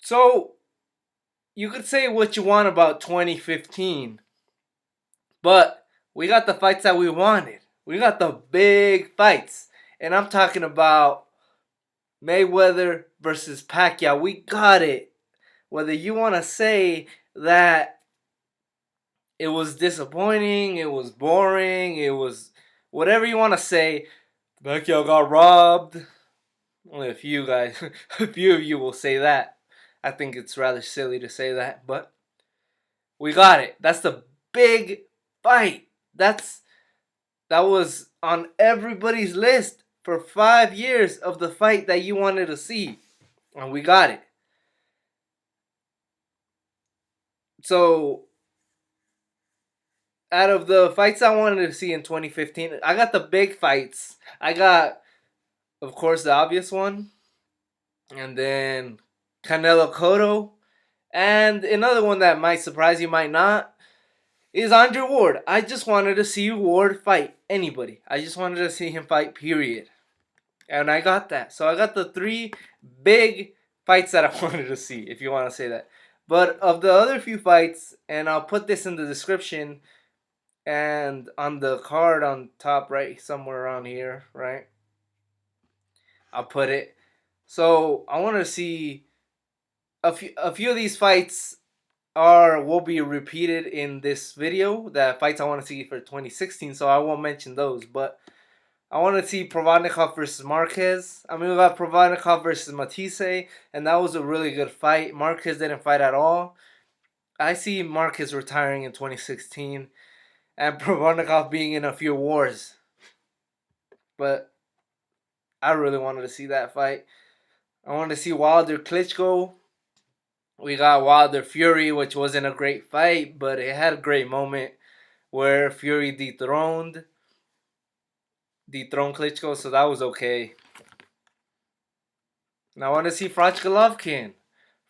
So you could say what you want about 2015, but we got the fights that we wanted. We got the big fights. And I'm talking about Mayweather versus Pacquiao. We got it. Whether you want to say that it was disappointing, it was boring, it was whatever you want to say, Pacquiao got robbed. Only a few guys, a few of you will say that. I think it's rather silly to say that, but we got it. That's the big fight. That was on everybody's list for 5 years of the fight that you wanted to see, and we got it. So, out of the fights I wanted to see in 2015, I got the big fights. I got, of course, the obvious one, and then Canelo Cotto, and another one that might surprise you, might not, is Andre Ward. I just wanted to see Ward fight anybody. I just wanted to see him fight, period. And I got that. So I got the three big fights that I wanted to see, if you want to say that. But of the other few fights, and I'll put this in the description and on the card on top right, somewhere around here, right? I'll put it. So I want to see a few of these fights will be repeated in this video. The fights I want to see for 2016, so I won't mention those. But I want to see Provodnikov versus Marquez. I mean, we got Provodnikov versus Matisse, and that was a really good fight. Marquez didn't fight at all. I see Marquez retiring in 2016, and Provodnikov being in a few wars. But I really wanted to see that fight. I wanted to see Wilder Klitschko. We got Wilder Fury, which wasn't a great fight, but it had a great moment where Fury dethroned Klitschko, so that was okay. And I want to see Froch Golovkin.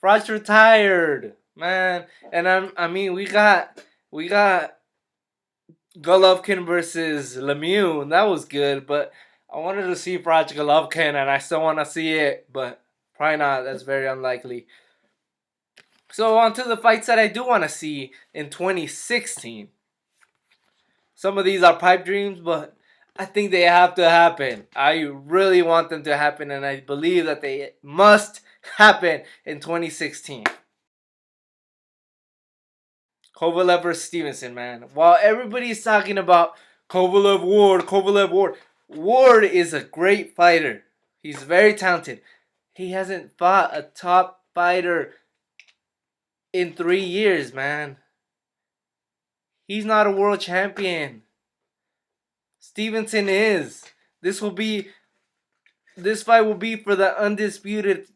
Froch retired, man, and I mean we got Golovkin versus Lemieux, and that was good, but I wanted to see Froch Golovkin, and I still want to see it, but probably not. That's very unlikely. So on to the fights that I do want to see in 2016. Some of these are pipe dreams, but I think they have to happen. I really want them to happen, and I believe that they must happen in 2016. Kovalev versus Stevenson, man. While everybody's talking about Kovalev Ward, Ward is a great fighter. He's very talented. He hasn't fought a top fighter in 3 years, man. He's not a world champion. Stevenson is. This fight will be for the undisputed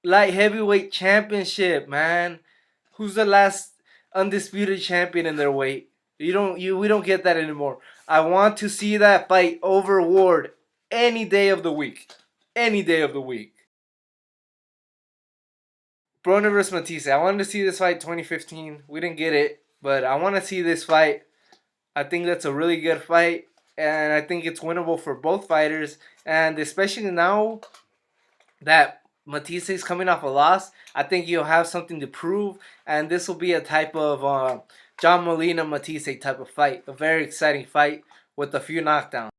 light heavyweight championship, man. Who's the last undisputed champion in their weight? We don't get that anymore. I want to see that fight over Ward any day of the week. Any day of the week. Broner versus Matisse. I wanted to see this fight 2015. We didn't get it, but I want to see this fight. I think that's a really good fight, and I think it's winnable for both fighters. And especially now that Matisse is coming off a loss, I think he'll have something to prove, and this will be a type of John Molina Matisse type of fight. A very exciting fight with a few knockdowns.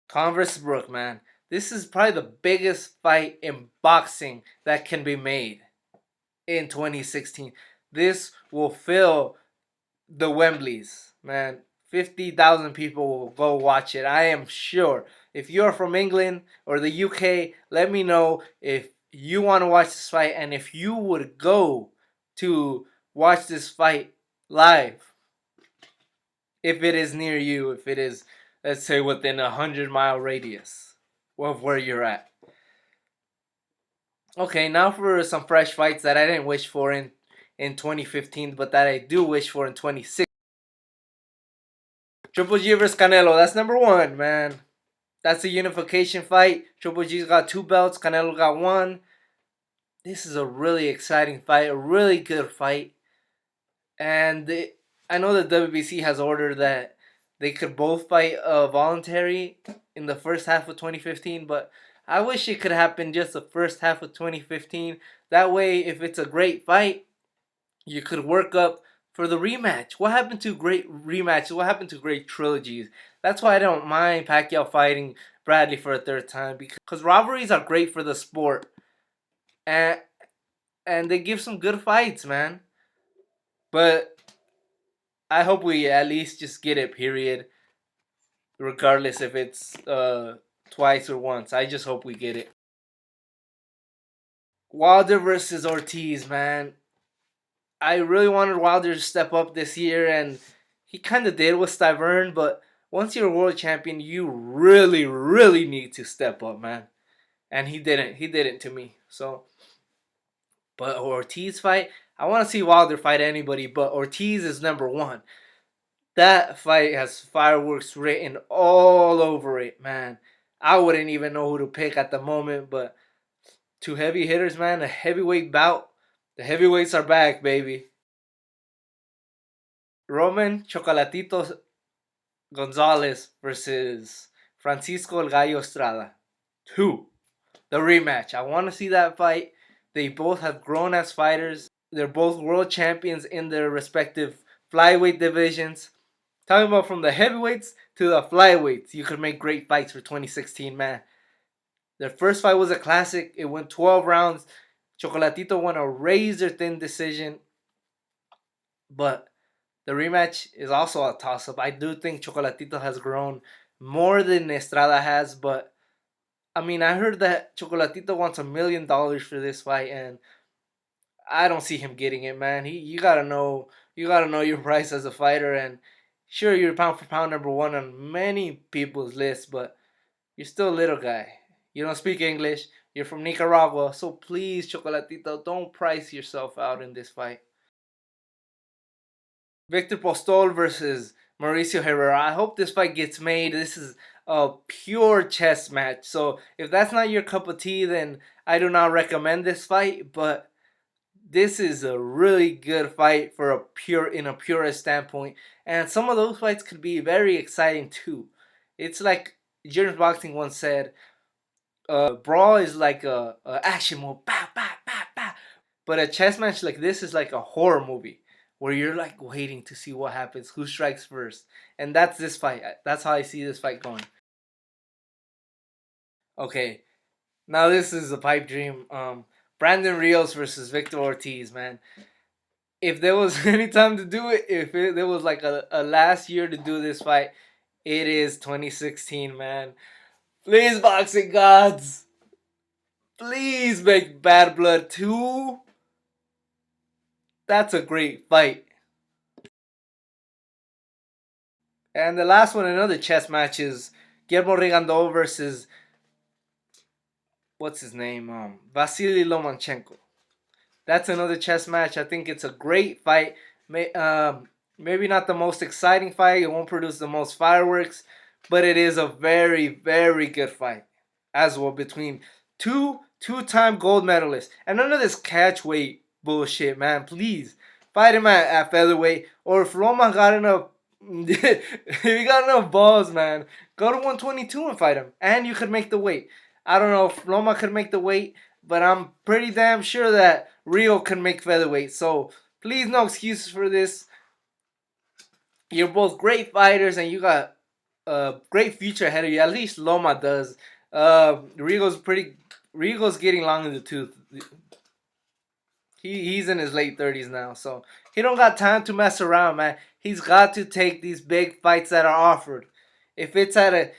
Converse Brook, man. This is probably the biggest fight in boxing that can be made in 2016. This will fill the Wembleys, man. 50,000 people will go watch it. I am sure. If you're from England or the UK, let me know if you want to watch this fight and if you would go to watch this fight live. If it is near you, if it is, let's say, within a 100-mile radius of where you're at. Okay, now for some fresh fights that I didn't wish for in 2015, but that I do wish for in 2016. Triple G versus Canelo. That's number one, man. That's a unification fight. Triple G's got 2 belts. Canelo got 1. This is a really exciting fight. A really good fight. And I know the WBC has ordered that they could both fight voluntary in the first half of 2015. But I wish it could happen just the first half of 2015. That way, if it's a great fight, you could work up for the rematch. What happened to great rematches? What happened to great trilogies? That's why I don't mind Pacquiao fighting Bradley for a third time, because rivalries are great for the sport, and they give some good fights, man. But I hope we at least just get it. Period. Regardless if it's twice or once, I just hope we get it. Wilder versus Ortiz, man. I really wanted Wilder to step up this year, and he kind of did with Stiverne. But once you're a world champion, you really, really need to step up, man. And he didn't. He didn't to me. So, but Ortiz fight, I want to see Wilder fight anybody, but Ortiz is number one. That fight has fireworks written all over it, man. I wouldn't even know who to pick at the moment, but two heavy hitters, man. A heavyweight bout. The heavyweights are back, baby. Roman Chocolatito Gonzalez versus Francisco El Gallo Estrada. 2. The rematch. I want to see that fight. They both have grown as fighters. They're both world champions in their respective flyweight divisions. Talking about from the heavyweights to the flyweights, you could make great fights for 2016, man. Their first fight was a classic. It went 12 rounds. Chocolatito won a razor thin decision. But the rematch is also a toss up. I do think Chocolatito has grown more than Estrada has, but I mean, I heard that Chocolatito wants $1 million for this fight, and I don't see him getting it, man. You gotta know your price as a fighter, and sure, you're pound for pound number one on many people's lists, but you're still a little guy. You don't speak English. You're from Nicaragua, so please, Chocolatito, don't price yourself out in this fight. Victor Postol versus Mauricio Herrera. I hope this fight gets made. This is a pure chess match. So if that's not your cup of tea, then I do not recommend this fight. But this is a really good fight for a purist standpoint. And some of those fights could be very exciting too. It's like James Boxing once said, brawl is like a action movie, bah, bah, bah, bah. But a chess match like this is like a horror movie where you're like waiting to see what happens, who strikes first. And that's this fight. That's how I see this fight going. Okay, now this is a pipe dream. Brandon Rios versus Victor Ortiz, man. If there was any time to do it, there was like a last year to do this fight, it is 2016, man. Please, boxing gods. Please make Bad Blood 2. That's a great fight. And the last one, another chess match, is Guillermo Rigondeaux versus what's his name? Vasily Lomachenko. That's another chess match. I think it's a great fight. Maybe not the most exciting fight. It won't produce the most fireworks, but it is a very, very good fight as well between two-time gold medalists. And none of this catch weight bullshit, man. Please fight him at featherweight, or if Loma got enough. If you got enough balls, man, go to 122 and fight him, and you could make the weight. I don't know if Loma could make the weight, but I'm pretty damn sure that Rio can make featherweight. So please, no excuses for this. You're both great fighters, and you got a great future ahead of you. At least Loma does. Rigo's getting long in the tooth. He's in his late 30s now, so he don't got time to mess around, man. He's got to take these big fights that are offered. If it's at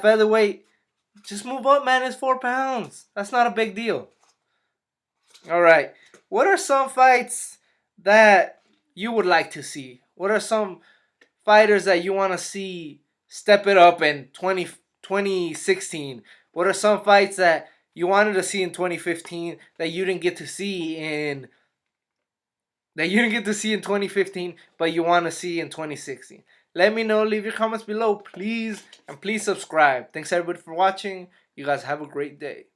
featherweight, just move up, man. It's 4 pounds. That's not a big deal. All right. What are some fights that you would like to see? What are some fighters that you want to see step it up in 2016? What are some fights that you wanted to see in 2015 that you didn't get to see in 2015, but you want to see in 2016? Let me know. Leave your comments below, please, and please subscribe. Thanks everybody for watching. You guys have a great day.